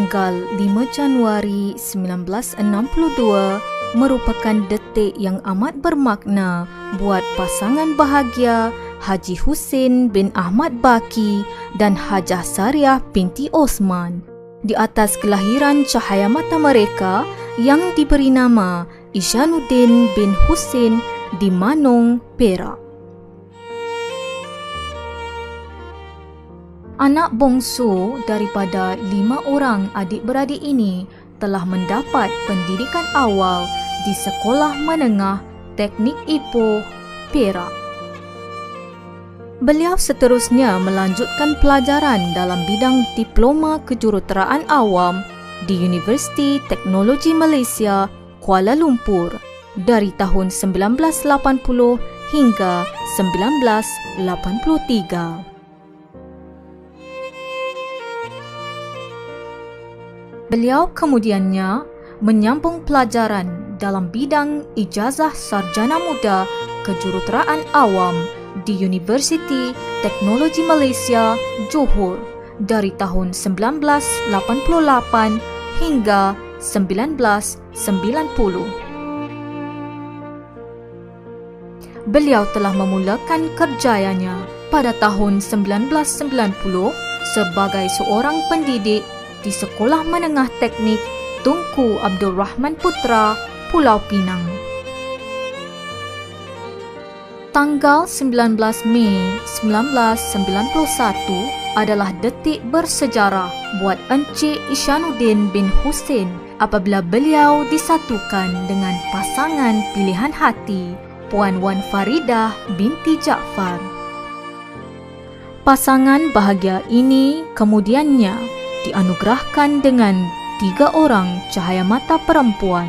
Tanggal 5 Januari 1962 merupakan detik yang amat bermakna buat pasangan bahagia Haji Husin bin Ahmad Baki dan Hajah Sariah binti Osman di atas kelahiran cahaya mata mereka yang diberi nama Isyanuddin bin Husin di Manong, Perak. Anak bongsu daripada 5 orang adik-beradik ini telah mendapat pendidikan awal di Sekolah Menengah Teknik Ipoh, Perak. Beliau seterusnya melanjutkan pelajaran dalam bidang Diploma Kejuruteraan Awam di Universiti Teknologi Malaysia, Kuala Lumpur dari tahun 1980 hingga 1983. Beliau kemudiannya menyambung pelajaran dalam bidang Ijazah Sarjana Muda Kejuruteraan Awam di Universiti Teknologi Malaysia, Johor dari tahun 1988 hingga 1990. Beliau telah memulakan kerjayanya pada tahun 1990 sebagai seorang pendidik di Sekolah Menengah Teknik Tunku Abdul Rahman Putra, Pulau Pinang. Tanggal 19 Mei 1991 adalah detik bersejarah buat Encik Isyanuddin bin Husin apabila beliau disatukan dengan pasangan pilihan hati Puan Wan Faridah binti Jaafar. Pasangan bahagia ini kemudiannya dianugerahkan dengan 3 orang cahaya mata perempuan.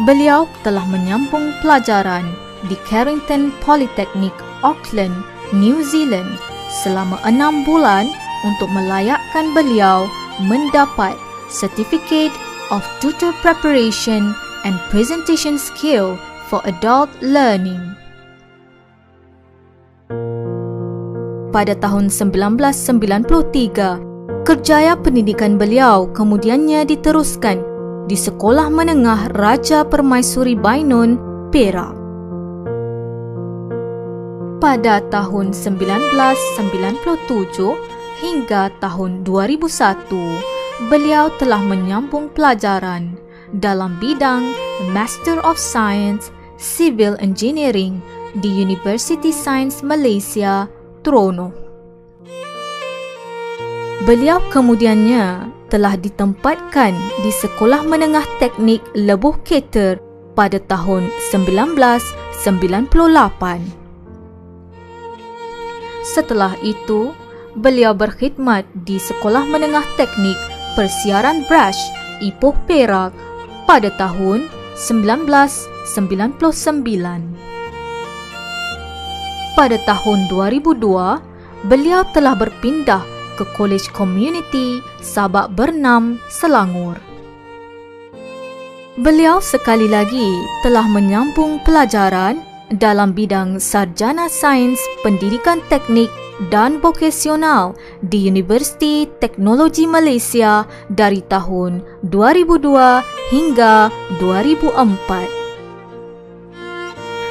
Beliau telah menyambung pelajaran di Carrington Polytechnic, Auckland, New Zealand selama 6 bulan untuk melayakkan beliau mendapat Certificate of Tutor Preparation and Presentation Skill for Adult Learning. Pada tahun 1993, kerjaya pendidikan beliau kemudiannya diteruskan di Sekolah Menengah Raja Permaisuri Bainun, Perak. Pada tahun 1997 hingga tahun 2001, beliau telah menyambung pelajaran dalam bidang Master of Science Civil Engineering di University Sains Malaysia, Trono. Beliau kemudiannya telah ditempatkan di Sekolah Menengah Teknik Lebuh Keter pada tahun 1998. Setelah itu, beliau berkhidmat di Sekolah Menengah Teknik Persiaran Brash, Ipoh, Perak pada tahun 1999. Pada tahun 2002, beliau telah berpindah ke Kolej Komuniti Sabak Bernam, Selangor. Beliau sekali lagi telah menyambung pelajaran dalam bidang Sarjana Sains Pendidikan Teknik dan Vokasional di Universiti Teknologi Malaysia dari tahun 2002 hingga 2004.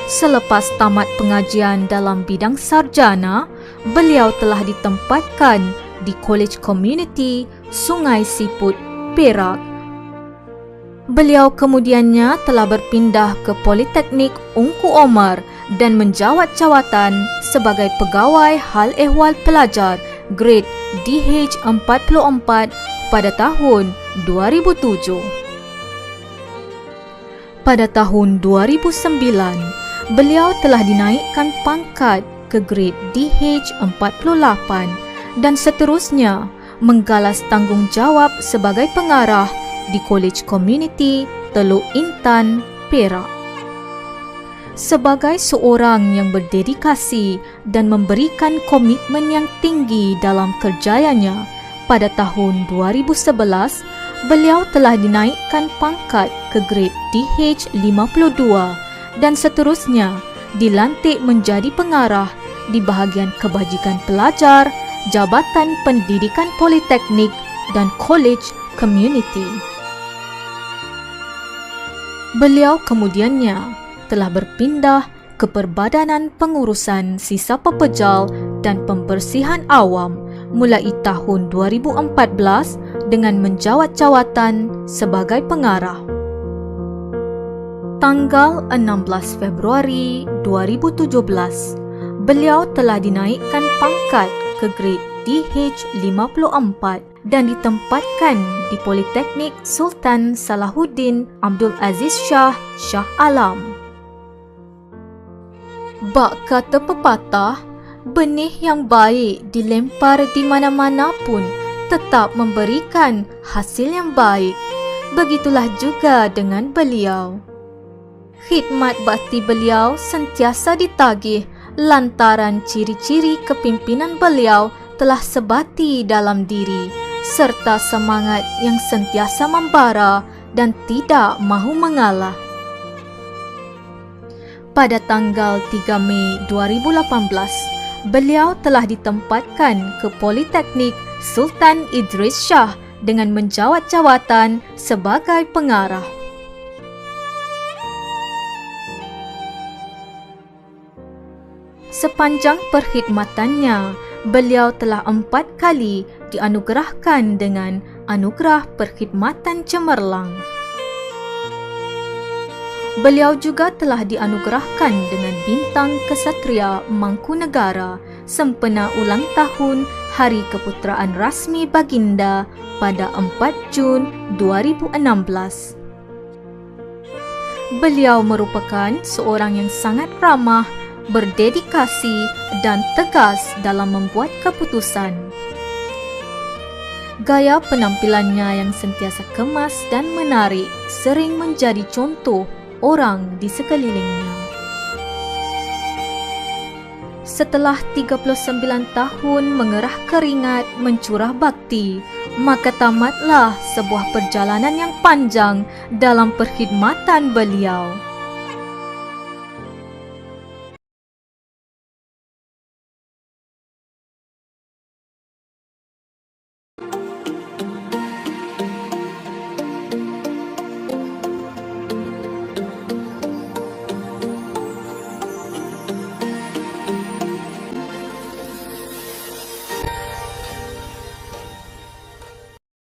Selepas tamat pengajian dalam bidang sarjana, beliau telah ditempatkan di Kolej Komuniti Sungai Siput, Perak. Beliau kemudiannya telah berpindah ke Politeknik Ungku Omar dan menjawat jawatan sebagai Pegawai Hal Ehwal Pelajar Grade DH44 pada tahun 2007. Pada tahun 2009, beliau telah dinaikkan pangkat ke grade DH48 dan seterusnya menggalas tanggungjawab sebagai pengarah di Kolej Komuniti Teluk Intan, Perak. Sebagai seorang yang berdedikasi dan memberikan komitmen yang tinggi dalam kerjayanya, pada tahun 2011, beliau telah dinaikkan pangkat ke grade DH52 dan seterusnya dilantik menjadi pengarah di bahagian kebajikan pelajar Jabatan Pendidikan Politeknik dan College Community. Beliau kemudiannya telah berpindah ke Perbadanan Pengurusan Sisa Pepejal dan Pembersihan Awam mulai tahun 2014 dengan menjawat jawatan sebagai pengarah. Tanggal 16 Februari 2017, beliau telah dinaikkan pangkat ke grade DH54 dan ditempatkan di Politeknik Sultan Salahuddin Abdul Aziz Shah Alam. Bak kata pepatah, benih yang baik dilempar di mana-mana pun tetap memberikan hasil yang baik. Begitulah juga dengan beliau. Khidmat bakti beliau sentiasa ditagih lantaran ciri-ciri kepimpinan beliau telah sebati dalam diri, serta semangat yang sentiasa membara dan tidak mahu mengalah. Pada tanggal 3 Mei 2018, beliau telah ditempatkan ke Politeknik Sultan Idris Shah dengan menjawat jawatan sebagai pengarah. Sepanjang perkhidmatannya, beliau telah 4 kali dianugerahkan dengan Anugerah Perkhidmatan Cemerlang. Beliau juga telah dianugerahkan dengan Bintang Kesatria Mangkunegara sempena ulang tahun Hari Keputeraan Rasmi Baginda pada 4 Jun 2016. Beliau merupakan seorang yang sangat ramah, berdedikasi dan tegas dalam membuat keputusan. Gaya penampilannya yang sentiasa kemas dan menarik sering menjadi contoh orang di sekelilingnya. Setelah 39 tahun mengerah keringat mencurah bakti, maka tamatlah sebuah perjalanan yang panjang dalam perkhidmatan beliau.